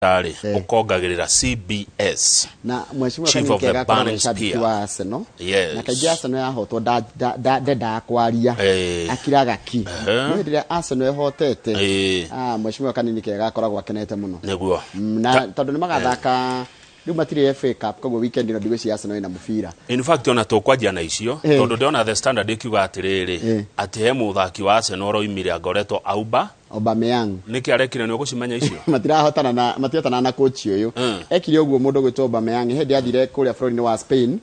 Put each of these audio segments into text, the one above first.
Budgetary ukongagirira CBS na mheshimiwa Chief of the Burning Spear. Yes. Na kaja Arsenal yahotwo ndenda kwaria akiraga ki ndira Arsenal yahotete mheshimiwa kanini kega akoragwo akenete muno niguo na tondu ni magathaka riu matire FA Cup koguo weekend no ndigwe Arsenal ina mubira. In fact ona tukwanjia na icio tondu ndiona the Standard ikiuga atiriri ati he muthaki wa Arsenal oimire agoretwo Aubameyang niki arekire ni ugucimenya icio matihotana na coach uyu ekire uguo mundu gwitwo Aubameyang hindi athire kuria bũrũri-inĩ wa Spain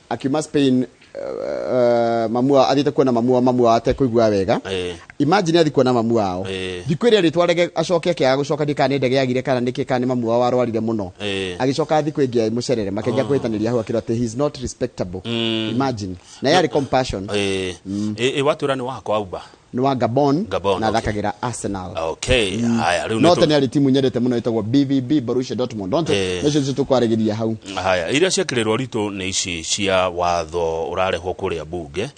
akiuma Spain mamua athite kuona mamua ate kuigua wega imagine athi kuona mamua wao thikwiria ritwarege acoke akiaga gucoka ndikane ndege yagire kana niki kana mamua wao arwarire muno agicoka athi kwingia mucerere makenja kwitaniria hau akira ati he is not respectable imagine na yari compassion watu rani wako Auba ni wa Gabon na thakagira Arsenal. Okay. Haya riu note ni ali timu nyendete muno itagwo BVB Borussia Dortmund donte nicio tukwaregeria hau. Haya iria ciakirerwo rito ni ici cia watho urarehwo kuria bunge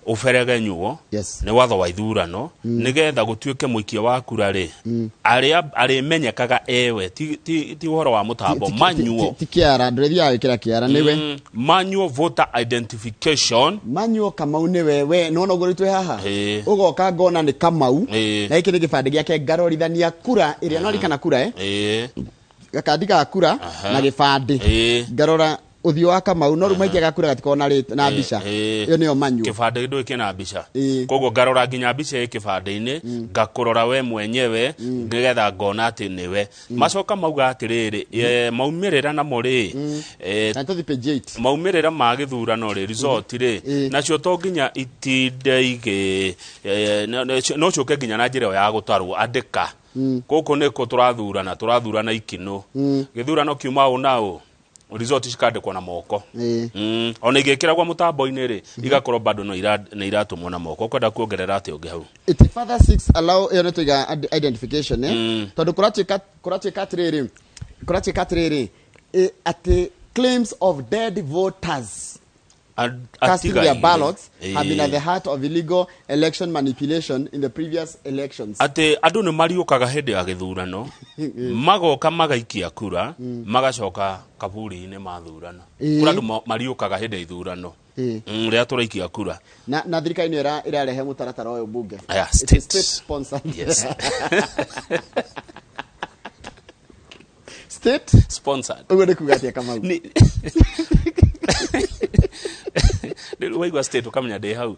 uferege nyuo ni watho wa ithurano nigetha gutuike muikia wa kura ri ari menyekaga ewe ti uhoro wa mutambo manual tikiara ndrethia wikira kiara niwe manual voter identification manual Kamau ni wewe nona ugoritwe haha ugoka ngona ni Kamau na iki ni gibande giake ngarorithania kura iria no rikana kura gakandika kura na gibande ngarora uthio wa Kamau no rumaikia gakura gatikona na mbica iyo niyo manyu kibande ndo ikina mbica koguo ngarora nginya mbica kibande-ini ngakurora we mwenyewe ngegetha ngona ati niwe macoka mauga atiriri maumirira na muri na tuthi page 8 maumirira ma githurano ri result ri nacio to nginya itindeige no coke nginya na njira ya gutarwo andika koko niko turathurana ikino githurano kiuma unao result cikandikwo na moko ona igekiragwa mutambo-ini ri igakorwo bado no iratumwo na moko kwenda kuongerera ati ungi hau it further 6 allow to identification tondu kurati katriri at claims of dead voters casting their ballots have been at the heart of illegal election manipulation in the previous elections. Ate andu ni mariukaga hindi ya githurano magoka magaikia kura magacoka kaburi-ini mathurano kura andu mariukaga hindi ya ithurano ria turaikia kura na thirikari irarehe mutaratara uyu bunge state sponsored yes state sponsored ugo ni kugatia Kamau ndio waigwa state ukamenya de hau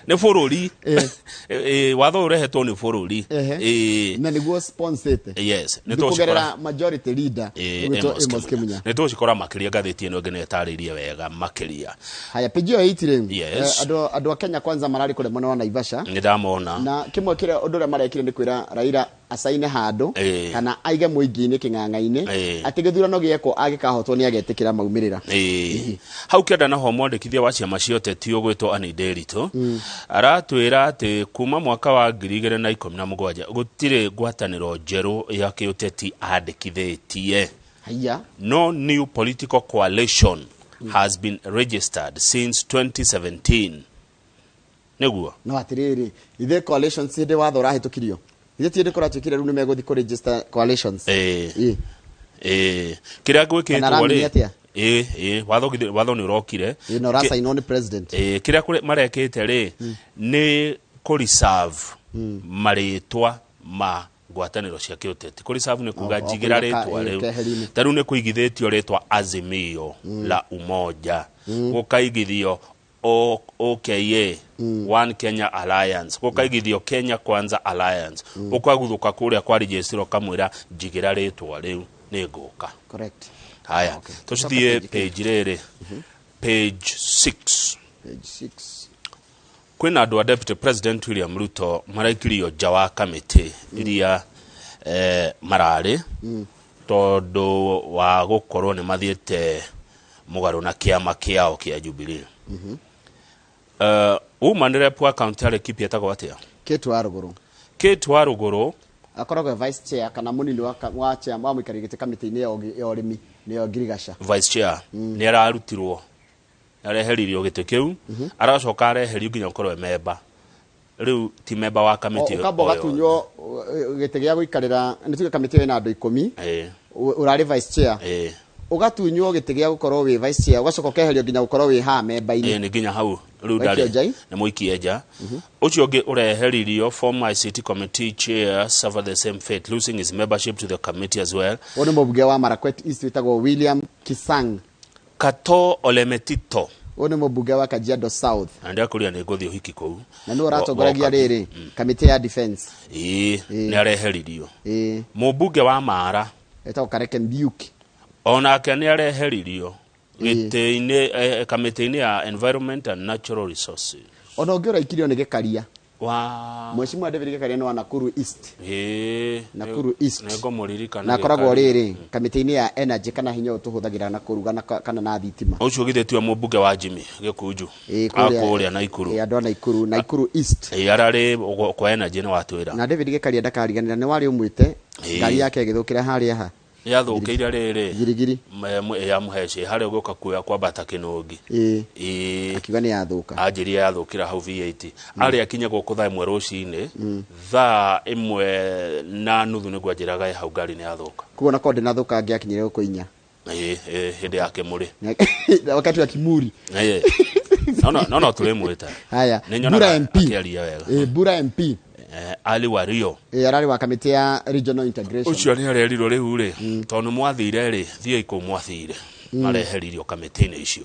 ne forori watho urehetwo ni forori na niguo sponsored yes ne to kugerera majority leader Amos Kimunya ne to cikora makiria gatheti eno ngene etaririe wega makiria haya pejio itire andu a Kenya kwanza marari kule mwana wa Naivasha ndamona na kimwe kire undure marekire ndi kwira Raila asaine handu kana aige muingi-ini king'ang'a-ini ati githurano gieko agikahotwo ni agetikira maumirira hau kenda naho mwandikithia wa ciama cia ũteti ũgwĩtwo Anne Nderitu aratwĩra atĩ kuma mwaka wa 2017 gũtirĩ ngwatanĩro njerũ ya kĩũteti andĩkithĩtie. No new political coalition has been registered since 2017. Niguo no atiriri ithe coalition cinde watho rahitukirio ithe tiende kũratwĩkire rĩu nĩ meguthi kũ register coalitions kĩrĩa gwĩkĩtwo rĩ watho ni urokire no rasa inoni president kiria kule marekete ri ni ku reserve maritwa ma ngwataniro cia kiuteti ku reserve ni kuga jigira ritwa riu taru ni kuigithitio ritwa Azimio la Umoja gukaigithio OKA One Kenya Alliance gukaigithio Kenya Kwanza Alliance ukaguthuka kuria kwa registro kamwira jigira ritwa riu ni nguka correct. Haya, tushidie page rere page 6 kwina andu a Deputy President William Ruto maraikirio jawa committee iria marari tondu wa gukorwo ni mathiete mugaru na kiama kiao kia Jubilee umanire pwa county ale kipi etagwo atia Kate Waruguru akoragwo vice chair kana munini wa chair wa muikarigite committee-ini ya urimi niyo Girigasha vice chair ni ararutirwo areheririo gite kiu aracoka areherio nginya ukorwe member riu ti member wa committee ukamba gatunyo gite gya guikarira nituge committee ina andu 10 urari vice chair ugatunywo gite gya gukorwo wi vice chair ugacoka keherio nginya gukorwo wi ha member ini ni nginya hau riu ndari na muikie nja ucio ngi ureheririo former ICT committee chair suffered the same fate, losing his membership to the committee as well. Ono mubuge wa Marakwet East witagwo William Kisang Kato Olemetito ono mubuge wa Kajiado South andia kuria ni guthi uhiki kou na no ratongoragia riri committee ya defense ni areheririo mubuge wa Mara etagwo Kareke Mbiuki onake ni areheririo gite-ini committee ya environment and natural resources ono ngira ikirio ni Gikaria wa Mheshimiwa David Gikaria ni wa Nakuru East Nakuru East nego muririkana na koragwo riri committee ya energy kana hinya utuhuthagira na kuruga kana na thitima ucio githetio mubuge wa Jimmy Gikunju akuria na Ikuru andu na Ikuru East arari kwa energy ni watwira na David Gikaria ndakariganira ni wari umwite ngari yake igithukira haria ha yathukiire riri girigiri ya muheci hari ugoka kuya kwambata kinungi akiuga ni yathuka anjiria yathukira hau V8 ari akinya guku thaa imwe ruciini thaa imwe na nuthu niguo anjiraga hau ngari ni yathuka kuona konde na thuka ngiakinyire guku inya hindi yake muri wakati wa kimuri no tulimwita haya Bura MP Bura MP ali wario arari wa committee ya regional integration ucio ni arerirwo riu ri tonu mwathire ri thie iku mwathire mareheririo committee ni icio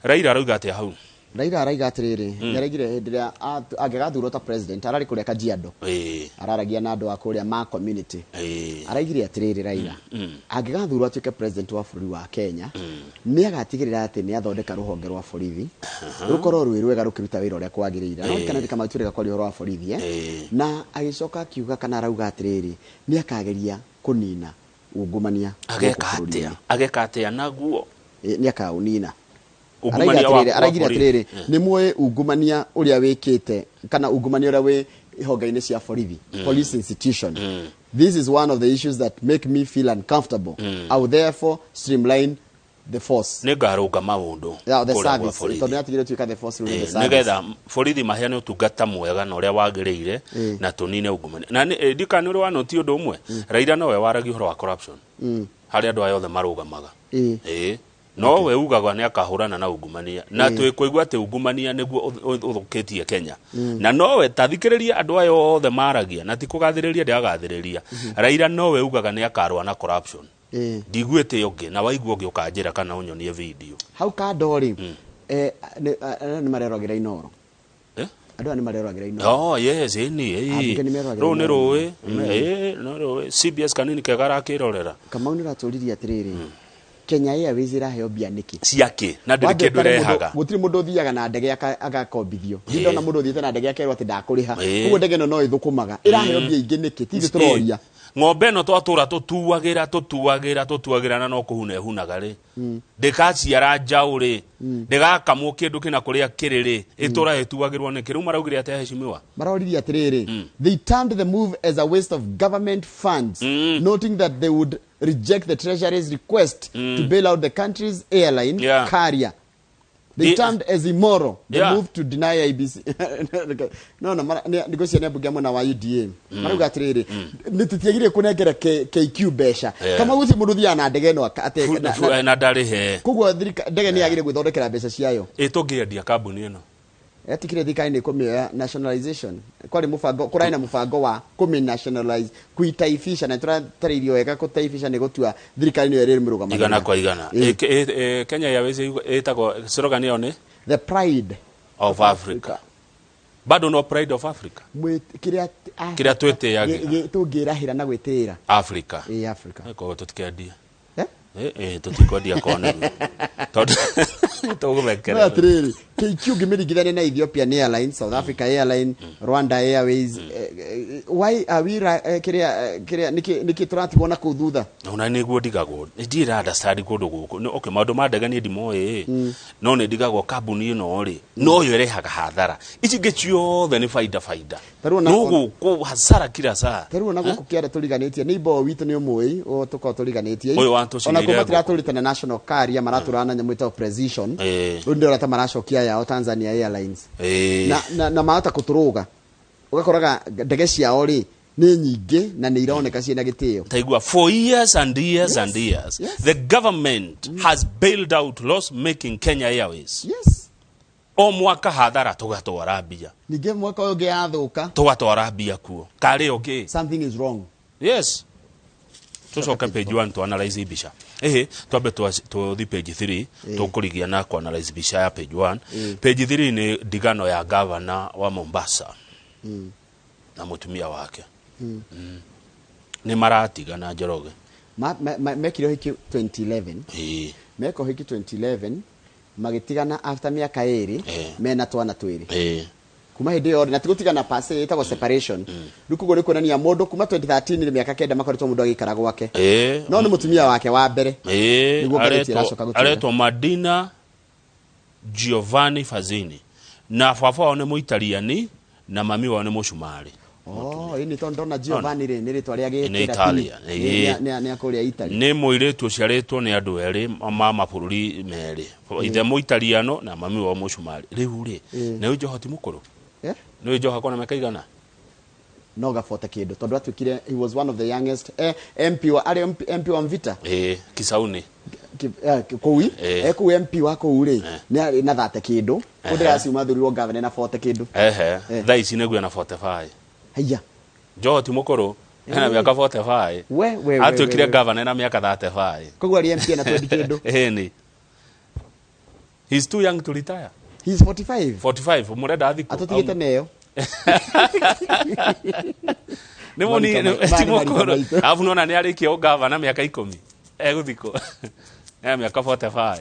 Raila arauga ati hau Raila araiga atiriri nyaregire hindira agigathurwo ta president arari kuria Kajiado araragia na andu akuria ma community araigire atiriri Raila agigathurwo atuike president wa bũrũri wa Kenya ni agatigirira ati ni athondeka ruhonge rwa borithi rukorwo rwi rwega rukiruta wira uria kwagirira no kana ndika maturika kwa rwa borithi na agicoka akiuga kana arauga atiriri ni akageria kunina ungumania ageka atia naguo ni akaunina araigire atiriri ni muwe ungumania uria wikite kana ungumania uria we honge-ini cia borithi police institution this is one of the issues that make me feel uncomfortable I would therefore streamline the force ngaruga maundu the service tondu atigire tuika the force rule the service nigetha borithi maheane utungata mwega na uria wagiriire na tunine ungumania na ndikani uri wanoti undu umwe Raila no we waragi uhoro wa corruption hari andu ayothe marugamaga no we ugagwa ni akahurana na ungumania na twikuigwa ati ungumania niguo uthukitie Kenya na no we tathikiriria andu ayo othe maragia na ti kugathiriria ndiagathiriria Raila no we ugaga ni akarwa na corruption ndigwite yonge na waigua ungi ukanjira kana unyonie video hau ka ndori ni marerogira Inooro andu ni marerogira Inooro yes ro ni roe no roe CBS kanini kegara kirorera kama unira turiria atiriri Kenya Airways iraheo bianiki ciake na ndike ndurehaga gutiri mundu thiaga na ndege agakombithio ndona mundu thiete na ndege akerwo ati ndakuriha kugo ndege no ithukumaga iraheo bia ingi niki ti turoria ng'ombe no twatura tutuagira na no kuhune hunaga ri ndikaciara njauri ndigakamwo kindu kina kuria kiriri itura etuagirwo ni kiru maraugire ati heshimiwa maroriria atiriri they termed the move as a waste of government funds noting that they would reject the treasury's request to bail out the country's airline carrier. They termed as immoral the move to deny IBC. No, negotiate na bugia mwana wa UDA. Maruga atiriri nitutiagire kunengera KQ besha. Kama guti mundu thia na ndege no ate na ndari he. Kugwa ndege ni yagire gwithondekera besha ciayo. Itungiendia kambuni ino. Etikire thikaini kumia nationalization kwari mufango kuraina mufango wa kumi nationalize kuitaifisha na tũrataririo wega kutaifisha ni gutua thirikari ni eri miruga igana kwa igana Kenya Airways etagwo slogan yo ni the pride of Africa bado no pride of Africa kiria twete yage tungirahira na gwitira Africa Africa ko tutikedia tutikwedia kona tugubekera atiriri KQ gimirigithane na Ethiopian Airlines, South Africa Airline, Rwanda Airways why are we kiria niki turatibona ku thutha ona niguo ndigagwo ndira understand kundu guku okay maundu ma ndege ni ndimoe no ni ndigagwo kambuni ino ri no yo irehaga hathara ici ngicio the ni faida no ku hasara kila saa taru na guku kiara tuliganitie ni bo witu ni umui o tuko tuliganitie oyo wantu ona kuma turatulitana national carrier maraturana nyamwita precision ndio rata marashokia ya Tanzania Airlines na maata kuturuga ugakoraga ndege ciao ri ni nyingi na ni ironeka ciena gitio taigua for years and years and years the government has bailed out loss making Kenya Airways o mwaka hadhara tugatwara mbia ninge mwaka uyu ngiathuka tugatwara mbia kuo kari ungi something is wrong tucoka page 1 to analyze bisha twambe tuthi page 3 tukurigia na ku analyze bisha ya page 1 page 3 ni digano ya governor wa Mombasa na mutumia wake ni maratigana Njoroge mekiro hiki 2011 meko hiki 2011 magitigana after miaka eri mena twana twiri kuma hindi yo na tigutigana pase itago separation rukugo ni kuonania mundu kuma 2013 ni miaka kenda makoritwo mundu agikara gwake no ni mutumia wake wa mbere areto Madina Giovanni Fazini na fafa one muitaliani na mami wao ni mushumari ini tondona Giovanni ri ni ritwa ria gikira Italia ni akuria Italy ni muiretu uciaretwo ni andu eri mama bururi meri ithe muitaliano na mami wao mushumari riu ri na ujo hoti mukuru no ujo hakona mekaigana no gafote kindu tondu atwikire he was one of the youngest MP wa Mvita Kisauni kuwi ku MP wa kuuri ni na thate kindu kudira ciuma thurirwo governor na fote kindu thaici neguo na 45 haya Johoti mukuru na miaka 45 we atwikire governor na miaka 35 kogwa ri MP na 20 kindu ni he's too young to retire he's 45 mureda athiko atutigite neyo Nemoni timokoro afu nona ni arikia ugavana miaka 10 eguthiko miaka 45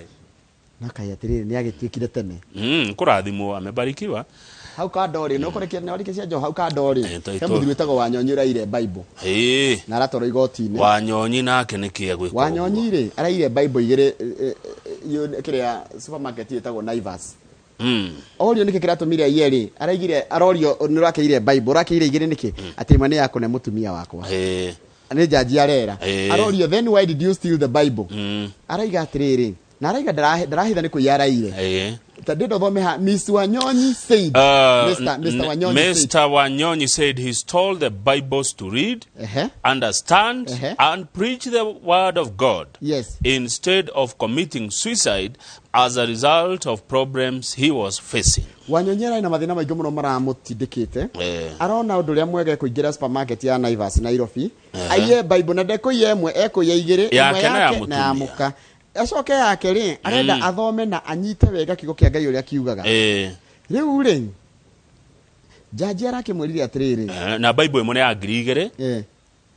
nakai atiriri ni agitwikire tene kurathimwo amebarikiwa hau ka ndori no kurekia ni warikia cia jo hau ka ndori he muthiri wetagwo Wanyonyi uraire Bible na aratoro igoti-ini Wanyonyi nake ni kiegwe Wanyonyi ri araire Bible igire kiria supermarket yetagwo Naivas orio niki kiratumire yeri araigire arorio nurakeire Bible rakeire igire niki atirima ni yako na mutumia wakwa ni jaji arera arorio then why did you steal the Bible araiga atiriri na araiga darahitha ni kuyaraire tadido thome ha Mr. Wanyonyi said Mr. Wanyonyi said he stole the Bibles to read understand and preach the word of God instead of committing suicide as a result of problems he was facing. Wanyonyera ina mathina maingi muno maramutindikite arona undu ria mwege kuingira supermarket ya Naivas Nairobi aiye Bible na ndeko yemwe ekuye igire imwe yake na amuka acoke yake ri arenda athome na anyite wega kigo kia Ngai uria kiugaga riu ri jaji arakimwirire atiriri na Bible imwe ya ngiri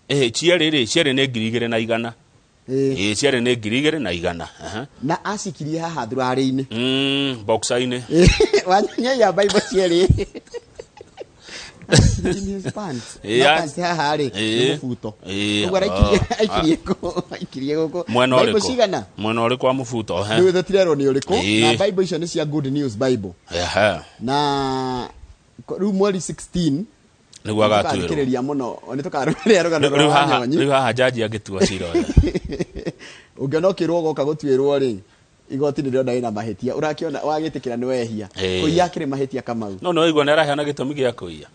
2 ciere ne ngiri 2 na 100 ciere ne ngiri 2 na 100 na asikirie haha thurari-ini boxa-ini Wanyanya ya Bible ciere in his pants haha ri mufuto ugara ikirie goko Bible cigana mwena uri kwa mufuto ni the tirero ni uriku na Bible icio ni cia Good News Bible na ru mweri 16 niguo agatwirwo akireria muno ni tukaruria rugano rwa Wanyonyi riu haha jaji agitua cira ungenokirwo goka gutwirwo ri igoti ni riona ina mahitia urakiona wagitikira ni wehia kuiya kire mahitia kamau no igwa na rahana gitumi gia kuiya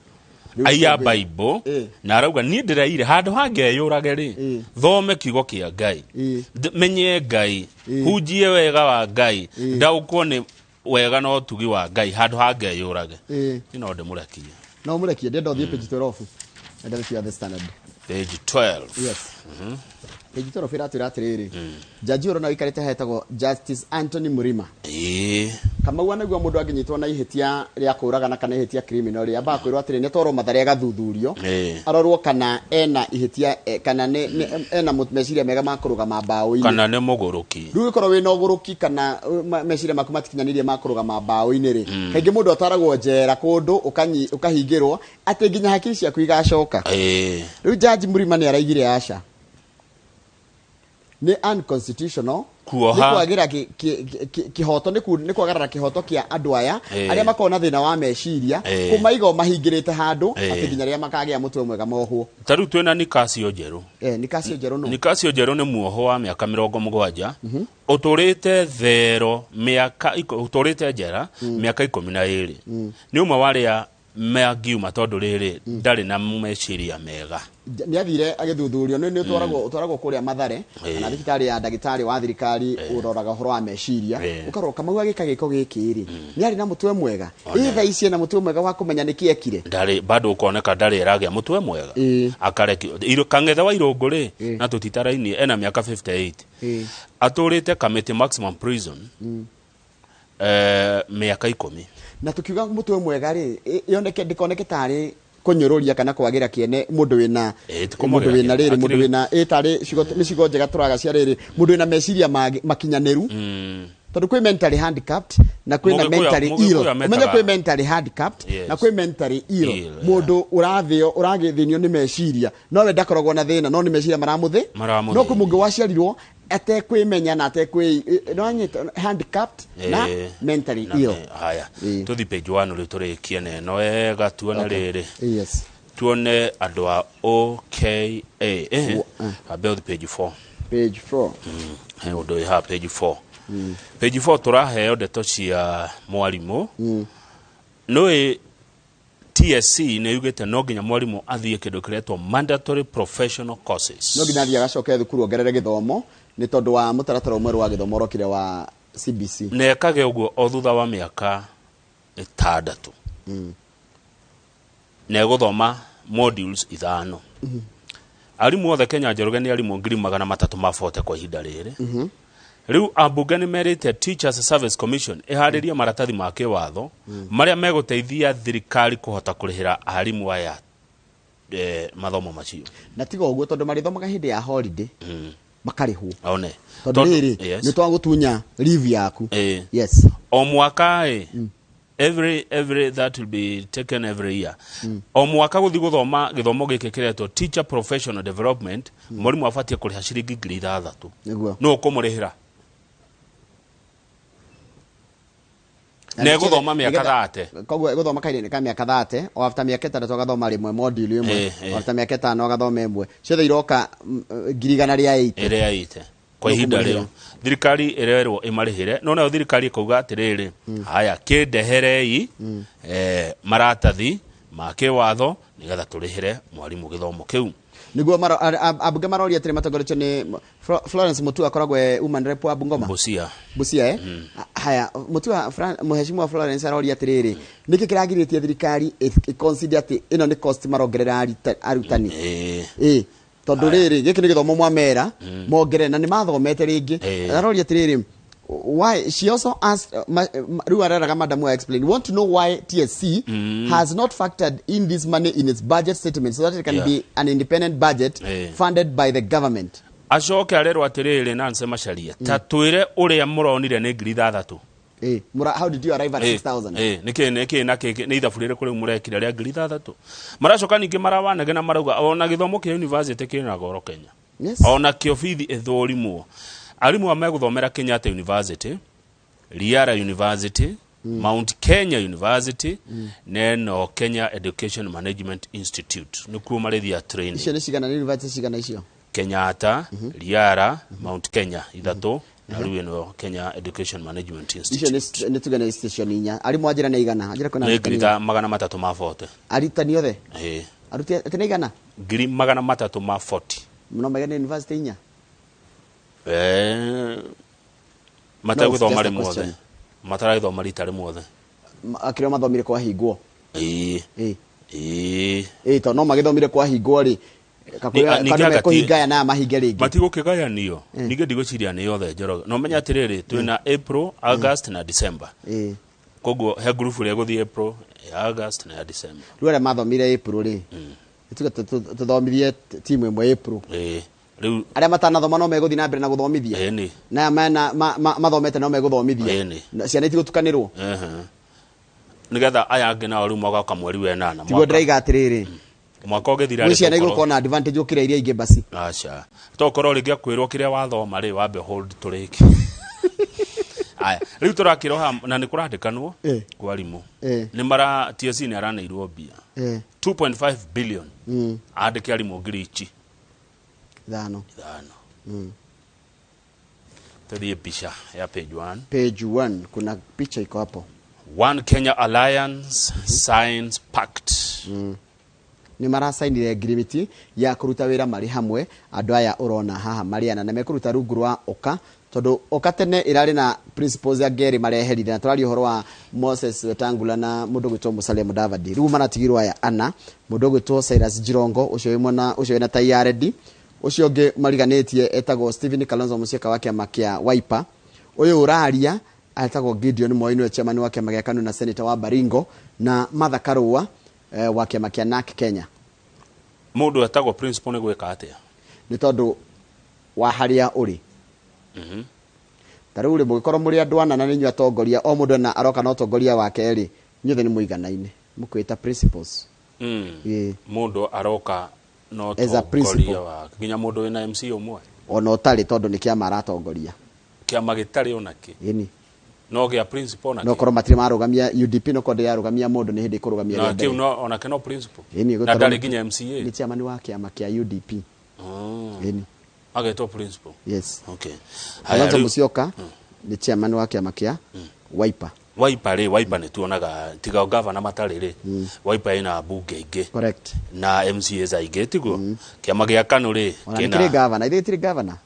aya Bible na arauga ni ndiraire handu hangeyurage ri thome kigo kia Ngai menye Ngai hujie wega wa Ngai ndaukwo ni wega no tugi wa Ngai handu hangeyurage ino ndemurekie no murekie ndendo thie page 12 and then the standard page 12 page 12 iratwira atiriri jaji urona wikarite hetagwo Justice Anthony Murima kama wanagwa mundu aginyitwo na ihitia ria kuraga na kana ihitia criminal ria ba kwirwo atiri ne toro mathare gathuthurio arorwo kana ena ihitia kana ne ena meciria mega makuruga mabao-ini kana ne muguruki riu ikorwo wina uguruki kana meciria maku matikinyanirie makuruga mabao-ini ri kaingi mundu ataragwo njera kundu ukahingirwo ati nginya hakiri ciaku igacoka riu jaji Murima ni araigire aca ni unconstitutional kuoha ni kwagira kihoto ni kwagarara kihoto kia andu aya aria makona thina wa meciria kumaigo mahingirite handu ati nginya ria makagia mutwe mwega mohwo taru twena Nikasio Njeru Nikasio Njeru no Nikasio Njeru ni muoho wa miaka 70 uturite thero miaka uturite njera miaka 12 ni umwe waria meagiuma tondu riri ndari na meciria mega ni athire agithuthurio ni utwaragwo kuria Mathare na thibitari ya ndagitari wa thirikari uroraga horo wa meciria ukaroka mau agika giko gikiri ni ari na mutwe mwega itha ici na mutwe mwega wa kumenya niki ekire ndari bado ukoneka ndari iragia mutwe mwega akareki kangetha wa irungu ri na tutitaraini ena miaka 58 aturite committee maximum prison miaka 10 na tukiuga mutwe mwega ri yoneke ndikoneke tari kunyururia kana kwagira kiene mundu wina riri mundu wina tari ni cigo njega turaga cia riri mundu wina meciria makinyaniru tondu kwi mentally handicapped na kwi na mentally ill umenya kwi mentally handicapped na kwi mentally ill mundu uragithinio ni meciria no we ndakoragwo na thina no ni meciria maramuthi no kwi mungu waciarirwo ate kwimenya na ate kwi no anyita handicapped na mentally ill haya tuthi page 1 ri turikie neno wega tuone riri tuone andu a OKA about page 4 undu ha page 4 page 4 turaheo ndeto cia mwarimu no TSC ne yugete no ginya mwarimu athie kindu kiretwo mandatory professional courses no ginya athie agacoke thukuru ongerere githomo ni tondu wa mutaratara umwe wa githomo rokire wa CBC ne kage uguo o thutha wa miaka 6 ne guthoma modules 5 arimu othe Kenya Njoroge ni arimu 340 kwa ihinda riri riu ambunge ni merite Teachers Service Commission ihariria maratathi ma kiwatho maria meguteithia thirikari kuhota kurihira arimu aya mathomo macio na tigo uguo tondu marithomaga hindi ya holiday makarihwo one tondu riri ni twagutunya leave yaku yes o mwaka every that will be taken every year o mwaka guthi guthoma githomo giki kiretwo teacher professional development murimu afatie kuriha ciringi 3,000 niguo no kumurihira ne guthoma miaka 30 koguo guthoma kaire ka miaka 30 o after miaka 3 gathoma rimwe module imwe after miaka 5 gathoma imwe ciothe iroka girigana ria 8 kwa ihinda rio thirikari irerwo imarihire no nayo thirikari kuuga atiriri haya kindeherei maratathi ma kiwatho nigetha turihire mwarimu githomo kiu niguo abunge maroria atire matongoretio ni Florence Mutua akoragwo woman rep wa Bungoma Busia haya Mutua muheshimiwa Florence aroria atiriri niki kiragiritie thirikari consider ati ino ni cost marongerera arutani tondu riri giki ni githomo mwamera mongere na ni mathomete ringi aroria atiriri why she also asked Ruaraga madam will explain want to know why TSC has not factored in this money in its budget statement so that it can be an independent budget funded by the government acoke arerwa atiriri na nsema sharia tatwire uria muronire ni 3,000 how did you arrive at 6,000 niki ni ithafurire kuri murekira ria 3,000 maracoka ningi marawanage na marauga ona githomo kia university kina goro Kenya ona kiobithi ithorimo arimu ameguthomera Kenyatta University Riara University Mount Kenya University neno Kenya Education Management Institute nukuo marethia training icio ni cigana university cigana icio Kenyatta Riara Mount Kenya ithatu na riu no Kenya Education Management Institute icio ni tugana station inya arimu ajira na igana ajira kuna ngiriga 340 aritani othe aruti atene igana 340 muno magana university inya mata guthoma ri muothe matara guthoma ritari muothe akire mathomire kwa hingwo to no magithomire kwa hingwo ri kana kuhingaya na mahinge ringi matigukigaya ninge ndigociria ni yothe Njoroge no menya atiriri twina April August na December koguo he group ria guthie April August na December ruare mathomire April ri tuga tuthomithie timu imwe April riu aria matanathoma no meguthi na mbere na guthomithia na mathomete no meguthomithia ciana itigutukanirwo nigetha aya angi na riu mwaka mweri wa 8 tigo ndreiga atiriri mwaka ogethira ri ciana igũkorwo na advantage ukira iria ingi basi acha tokorwo ringi akwirwo kiria wathoma ri wambe hold turiki aya riu turakiroha na ni kurandikanwo kwa rimu ni mara TSC ni aranairwo bia 2.5 billion andike arimu ngirichi Dhano. Tadi picha ya page 1. Page 1 kuna picha iko hapo. One Kenya Alliance signs pact. Ni marasainire agreement ya kuruta wira mari hamwe andu aya urona haha mariana na mekuruta rungu rwa oka tondu oka tene irari na principles ya geri mareherire na turari horo wa Moses Wetangula na mundu gwitwo Musalia Mudavadi riu maratigirwa aya ana mundu gwitwo Cyrus Jirongo ucio na TRD ucio ngi mariganetie etagwo Stephen Kalonzo Musyoka wa kiama kia Wiper uyu uraria etagwo Gideon Moi niwe chairman wa kiama gia KANU na senator wa Baringo na Martha Karua wa kiama kia NARC Kenya. Mundu etagwo principal ni gwika atia ni tondu wa haria uri taru uri mugikorwo muri andu ana na ninyu atongoria o mundu na aroka na atongoria wake ri nyothe ni muiganaine mukwita principles mundu aroka no atongoria wa ginya mundu wina MC umwe ona utari tondu ni kiama aratongoria kiama gitari onaki ini no gia principal na no korwo matiri marugamia UDP no konde yarugamia mundu ni hindi kurugamia na kiu no onake no principal ini na ndari ginya MCA ni chairman wa kiama kia UDP ini ageto principal yes okay Kalonzo Musyoka ni chairman wa kiama kia Wiper Wiper ni tuonaga tiga governor matari ri Wiper ina bunge ingi correct na MCA zaige tiguo kiama gia KANU ri kina governor ile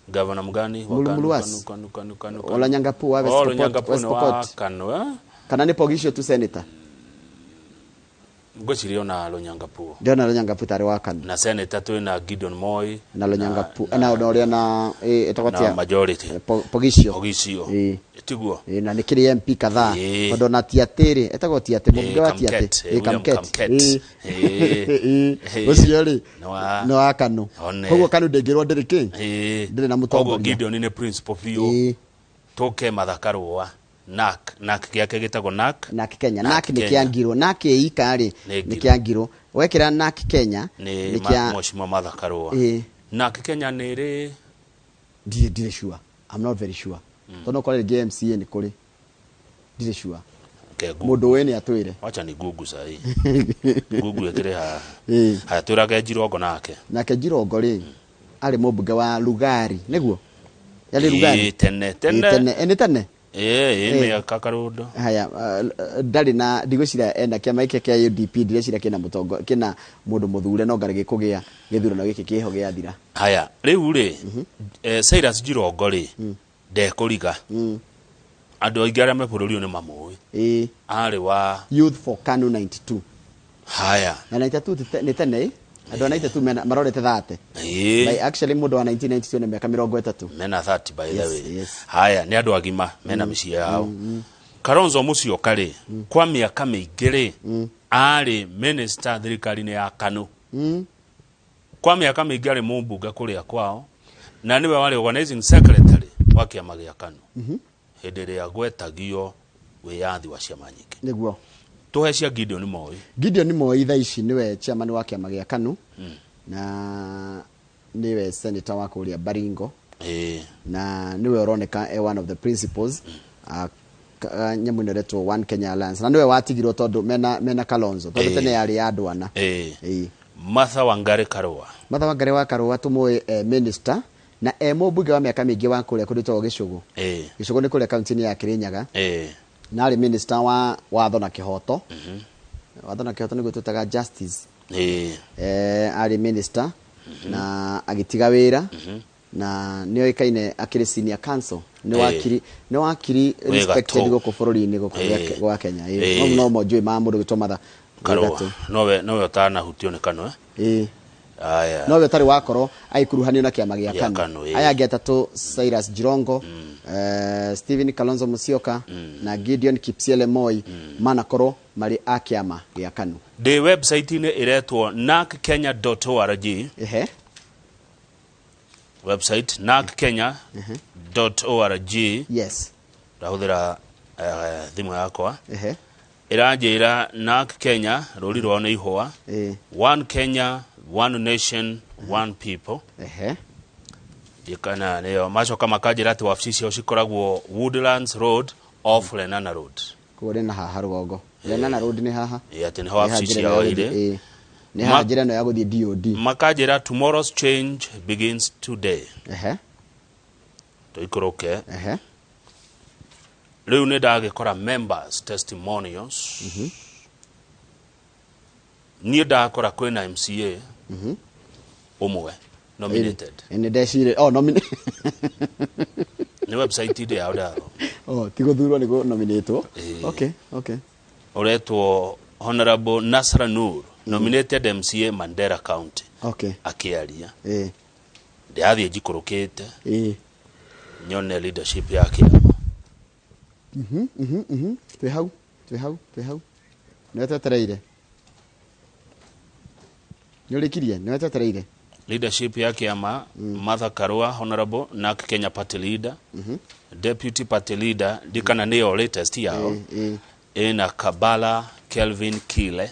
governor mgani wa KANU Ola Nyangapu wa West Pokot KANU kana ni pogisho tu senator ngocirio na Lonyangapu ndio na Lonyangapu tare wa KANU na senator tu na Gideon Moi na Lonyangapu na oria na etakotia majority pogisho tiguo na nikiri MP kadhaa ndo na tiatiri etago tiate mbunge wa tiate Kamket usiori no wa KANU koguo KANU ndengirwo ndiri ki ndiri na mutongoria koguo Gideon ni principal bio toke mathakarwa NARC giake gitagwo NARC Kenya NARC ni kiangiro NARC ikari ni kiangiro wekira NARC Kenya ni kia Mheshimiwa Martha Karua NARC Kenya ni ri dire sure I'm not very sure tono kole GMCA ni kuri dire sure mundu we ni atwire acha ni Google sai Google etire ha turage Jirongo nake Jirongo ri ari mubunge wa Lugari niguo yali Lugari tene me kakarudo haya ndari na ndigwicira enda kiama gike kia UDP ndireciria kina mutongo kina mundu muthure no ngarege kugia githurano giki kiho gia thira haya riu ri Cyrus Jirongo ri ndekuriga andu aingi aria me bururi ni mamui ari wa Youth for KANU 92 haya na 92 ni tene andu 92 marorete 30 by actually mundu wa 1992 ni miaka 30 mena 30 by the way haya ni andu agima mena micii yao Kalonzo Musyoka ri kwa miaka mingi ri ari minister thirikari-ini ya KANU kwa miaka mingi ari mumbunge kuria kwao na niwe wari organizing secretary wa kiama gia KANU hindi ria gwetagio wiyathi wa ciama nyingi niguo tuhecia Gideon Moi tha ici niwe chairman wa kiama gia KANU na niwe senator wa kuria Baringo na niwe oroneka one of the principals nyamu neretwo One Kenya Alliance na niwe watigirwo tondu mena Kalonzo tondu tene yari andu ana Martha Wangari wa Karua tumwe minister na mubunge wa miaka mingi wa kuria kunditwo Gicugu ni kuria county ya Kirinyaga na ari minister wa watho na kihoto watho na kihoto ni gututaga justice ari minister na agitiga wira na niyo ikaine akiri senior counsel ni wakiri respected go bururi-ini gwa Kenya no mojui ma mundu gitwa Martha Karua nowe utana hutio ni KANU aya nowe tari wakoro aikuruhanio na kiama gia KANU aya getatu Cyrus Jirongo Stephen Kalonzo Musyoka na Gideon Kipsiele Moi manakoro mari akiama gia KANU the website ine iretwo narckenya.org website narckenya.org yes rahudira thimu yakwa iranjira NARC Kenya ruri rwa ni ihwa One Kenya One Nation One People ikana niyo macoka makajira ati wabici cio cikoragwo Woodlands Road off Lenana Road kuri na haha rugongo Lenana Road ni haha ati ni wabici cio ire ni haha njira no ya guthii DOD makajira tomorrow's change begins today to ikoroke Riu ne ndagikora members testimonials. Ni ndakora kwina MCA umwe nominated. Ene ndecire nominated. Ni website ide ya udaro. Tigo thurwo nigo nominated. Okay. Uretwo Honorable Nasra Nur, nominated MCA Mandera County. Akiaria. Ndiathie jikurukite. Nyone leadership yake. Twe hau. Nwetetereire. Nyorikirie, nwetetereire. Leadership yake ya Martha Karua, Honorable NAK Kenya Party Leader. Deputy Party Leader, dikana neo latest yao. Ena Kabala Kelvin Kile.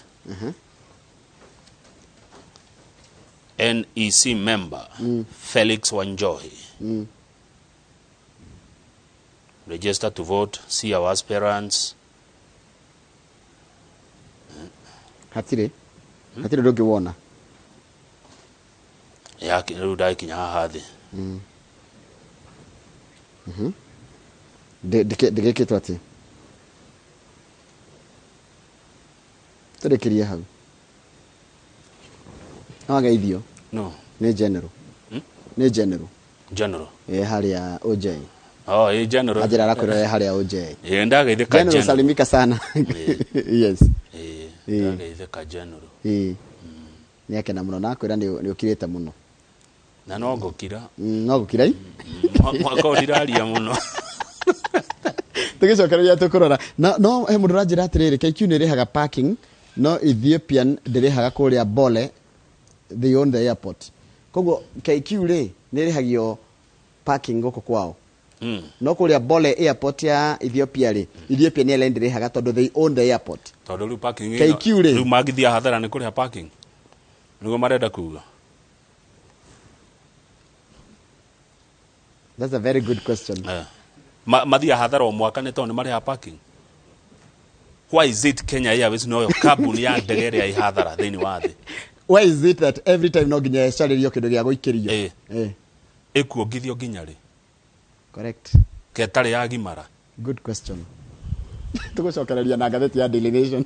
NEC member Felix Wanjohi. Register to vote, see our aspirants. Hatire doge wona. Yake rudai kinya hathi. De ketwati. Turekiria hau. Geithio. No. Ni general. Ni general. General. Haria OJ. General. Ajira arakwira haria OJ. Ndageithika general. Salimika sana. Yes. Ndageithika general. Ni akena muno nakwira ni ukirite muno. Na no ngukira. No ngukira. Mwako ndiraria muno. Tugicokereria tukurora. No he mundu ranjira atiriri KQ ni rihaga parking. No Ethiopian ndirihaga kuria Bole, they own the airport. Koguo KQ ri nirihagio parking goko kwao. No kuria Bole airport ya Ethiopia ri Ethiopia ni ele ndirihaga tondu they own the airport. Tondu ru parking KQ ri ru magithia hathara ni kuria parking. Nugo marenda kuga. That's a very good question. Mathia hathara o mwaka ni tondu maria parking. Why is it Kenya Airways no kabuni ya ndege ya hathara thini wa thi? Why is it that every time no ginya caririo kindu gia guikirio? Ekuongithio ginya ri? Correct. Ketare ya gimara. Good question. Tugucokereria na ngatheti ya Daily Nation.